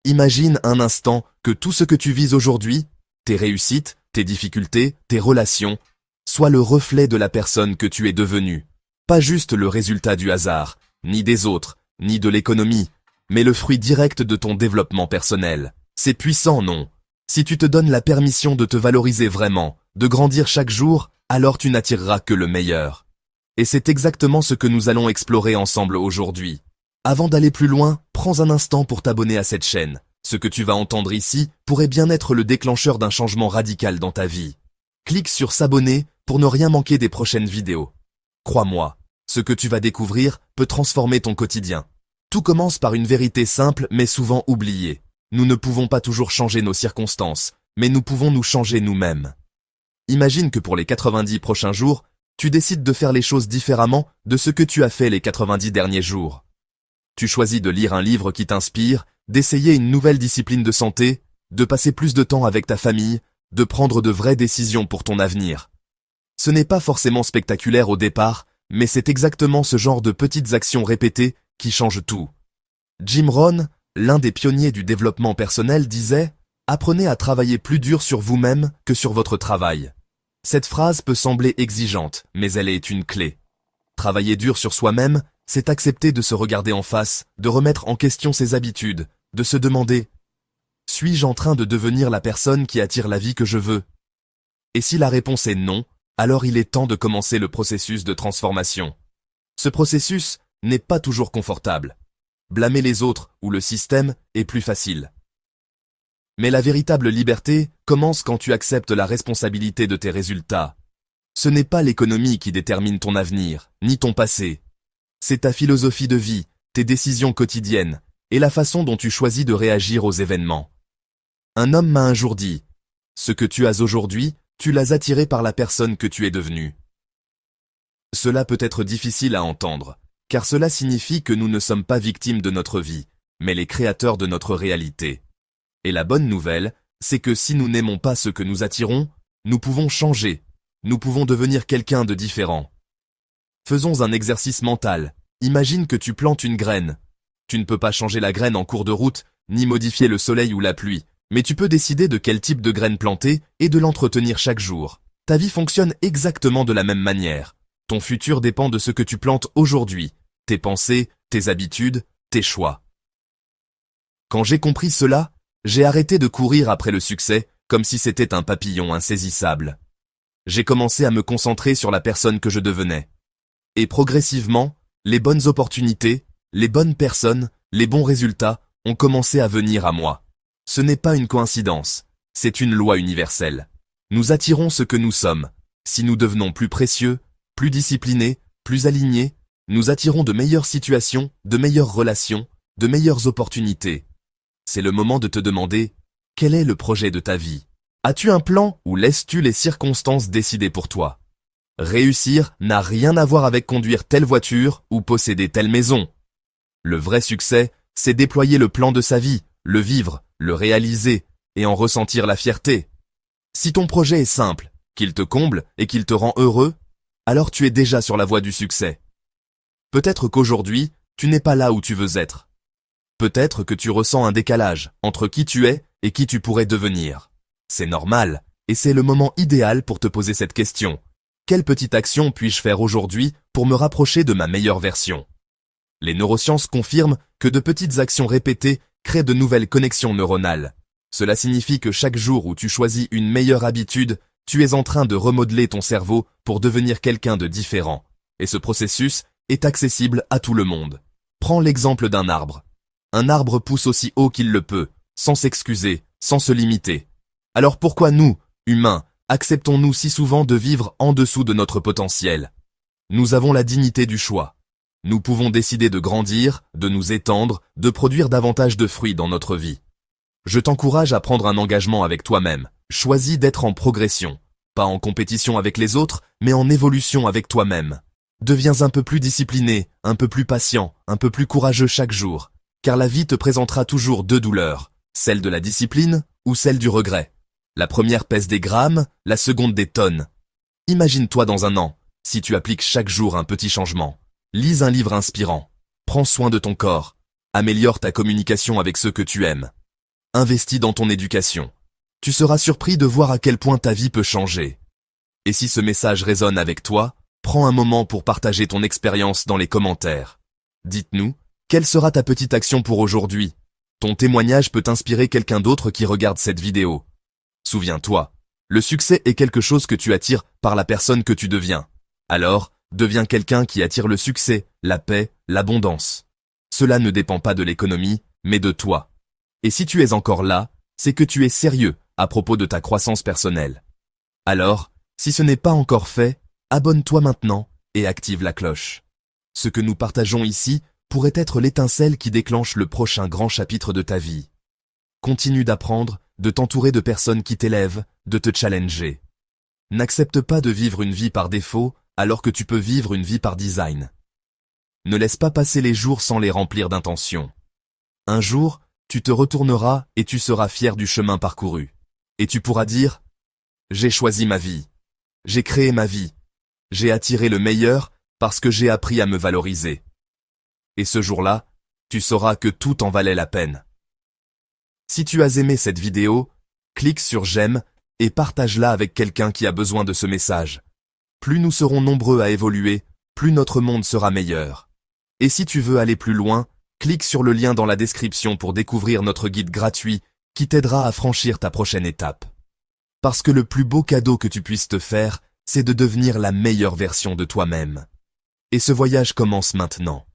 Imagine un instant que tout ce que tu vises aujourd'hui, tes réussites, tes difficultés, tes relations, soit le reflet de la personne que tu es devenue. Pas juste le résultat du hasard, ni des autres, ni de l'économie, mais le fruit direct de ton développement personnel. C'est puissant, non? Si tu te donnes la permission de te valoriser vraiment, de grandir chaque jour, alors tu n'attireras que le meilleur. Et c'est exactement ce que nous allons explorer ensemble aujourd'hui. Avant d'aller plus loin, prends un instant pour t'abonner à cette chaîne. Ce que tu vas entendre ici pourrait bien être le déclencheur d'un changement radical dans ta vie. Clique sur s'abonner pour ne rien manquer des prochaines vidéos. Crois-moi, ce que tu vas découvrir peut transformer ton quotidien. Tout commence par une vérité simple mais souvent oubliée. Nous ne pouvons pas toujours changer nos circonstances, mais nous pouvons nous changer nous-mêmes. Imagine que pour les 90 prochains jours, tu décides de faire les choses différemment de ce que tu as fait les 90 derniers jours. Tu choisis de lire un livre qui t'inspire, d'essayer une nouvelle discipline de santé, de passer plus de temps avec ta famille, de prendre de vraies décisions pour ton avenir. Ce n'est pas forcément spectaculaire au départ, mais c'est exactement ce genre de petites actions répétées qui changent tout. Jim Rohn, l'un des pionniers du développement personnel, disait « Apprenez à travailler plus dur sur vous-même que sur votre travail ». Cette phrase peut sembler exigeante, mais elle est une clé. Travailler dur sur soi-même, c'est accepter de se regarder en face, de remettre en question ses habitudes, de se demander « Suis-je en train de devenir la personne qui attire la vie que je veux ?» Et si la réponse est non, alors il est temps de commencer le processus de transformation. Ce processus n'est pas toujours confortable. Blâmer les autres ou le système est plus facile. Mais la véritable liberté commence quand tu acceptes la responsabilité de tes résultats. Ce n'est pas l'économie qui détermine ton avenir, ni ton passé. C'est ta philosophie de vie, tes décisions quotidiennes, et la façon dont tu choisis de réagir aux événements. Un homme m'a un jour dit « Ce que tu as aujourd'hui, tu l'as attiré par la personne que tu es devenue. » Cela peut être difficile à entendre, car cela signifie que nous ne sommes pas victimes de notre vie, mais les créateurs de notre réalité. Et la bonne nouvelle, c'est que si nous n'aimons pas ce que nous attirons, nous pouvons changer, nous pouvons devenir quelqu'un de différent. Faisons un exercice mental. Imagine que tu plantes une graine. Tu ne peux pas changer la graine en cours de route, ni modifier le soleil ou la pluie, mais tu peux décider de quel type de graine planter et de l'entretenir chaque jour. Ta vie fonctionne exactement de la même manière. Ton futur dépend de ce que tu plantes aujourd'hui, tes pensées, tes habitudes, tes choix. Quand j'ai compris cela, j'ai arrêté de courir après le succès comme si c'était un papillon insaisissable. J'ai commencé à me concentrer sur la personne que je devenais. Et progressivement, les bonnes opportunités, les bonnes personnes, les bons résultats ont commencé à venir à moi. Ce n'est pas une coïncidence, c'est une loi universelle. Nous attirons ce que nous sommes. Si nous devenons plus précieux, plus disciplinés, plus alignés, nous attirons de meilleures situations, de meilleures relations, de meilleures opportunités. C'est le moment de te demander, quel est le projet de ta vie? As-tu un plan ou laisses-tu les circonstances décider pour toi? Réussir n'a rien à voir avec conduire telle voiture ou posséder telle maison. Le vrai succès, c'est déployer le plan de sa vie, le vivre, le réaliser et en ressentir la fierté. Si ton projet est simple, qu'il te comble et qu'il te rend heureux, alors tu es déjà sur la voie du succès. Peut-être qu'aujourd'hui, tu n'es pas là où tu veux être. Peut-être que tu ressens un décalage entre qui tu es et qui tu pourrais devenir. C'est normal, et c'est le moment idéal pour te poser cette question. Quelle petite action puis-je faire aujourd'hui pour me rapprocher de ma meilleure version? Les neurosciences confirment que de petites actions répétées créent de nouvelles connexions neuronales. Cela signifie que chaque jour où tu choisis une meilleure habitude, tu es en train de remodeler ton cerveau pour devenir quelqu'un de différent. Et ce processus est accessible à tout le monde. Prends l'exemple d'un arbre. Un arbre pousse aussi haut qu'il le peut, sans s'excuser, sans se limiter. Alors pourquoi nous, humains, acceptons-nous si souvent de vivre en dessous de notre potentiel? Nous avons la dignité du choix. Nous pouvons décider de grandir, de nous étendre, de produire davantage de fruits dans notre vie. Je t'encourage à prendre un engagement avec toi-même. Choisis d'être en progression. Pas en compétition avec les autres, mais en évolution avec toi-même. Deviens un peu plus discipliné, un peu plus patient, un peu plus courageux chaque jour. Car la vie te présentera toujours deux douleurs, celle de la discipline ou celle du regret. La première pèse des grammes, la seconde des tonnes. Imagine-toi dans un an, si tu appliques chaque jour un petit changement. Lis un livre inspirant. Prends soin de ton corps. Améliore ta communication avec ceux que tu aimes. investis dans ton éducation. Tu seras surpris de voir à quel point ta vie peut changer. Et si ce message résonne avec toi, prends un moment pour partager ton expérience dans les commentaires. Dites-nous, quelle sera ta petite action pour aujourd'hui? Ton témoignage peut inspirer quelqu'un d'autre qui regarde cette vidéo. Souviens-toi, le succès est quelque chose que tu attires par la personne que tu deviens. Alors, deviens quelqu'un qui attire le succès, la paix, l'abondance. Cela ne dépend pas de l'économie, mais de toi. Et si tu es encore là, c'est que tu es sérieux à propos de ta croissance personnelle. Alors, si ce n'est pas encore fait, abonne-toi maintenant et active la cloche. Ce que nous partageons ici pourrait être l'étincelle qui déclenche le prochain grand chapitre de ta vie. Continue d'apprendre, de t'entourer de personnes qui t'élèvent, de te challenger. N'accepte pas de vivre une vie par défaut alors que tu peux vivre une vie par design. Ne laisse pas passer les jours sans les remplir d'intention. Un jour, tu te retourneras et tu seras fier du chemin parcouru. Et tu pourras dire « J'ai choisi ma vie. J'ai créé ma vie. J'ai attiré le meilleur parce que j'ai appris à me valoriser. » Et ce jour-là, tu sauras que tout en valait la peine. Si tu as aimé cette vidéo, clique sur j'aime et partage-la avec quelqu'un qui a besoin de ce message. Plus nous serons nombreux à évoluer, plus notre monde sera meilleur. Et si tu veux aller plus loin, clique sur le lien dans la description pour découvrir notre guide gratuit qui t'aidera à franchir ta prochaine étape. Parce que le plus beau cadeau que tu puisses te faire, c'est de devenir la meilleure version de toi-même. Et ce voyage commence maintenant.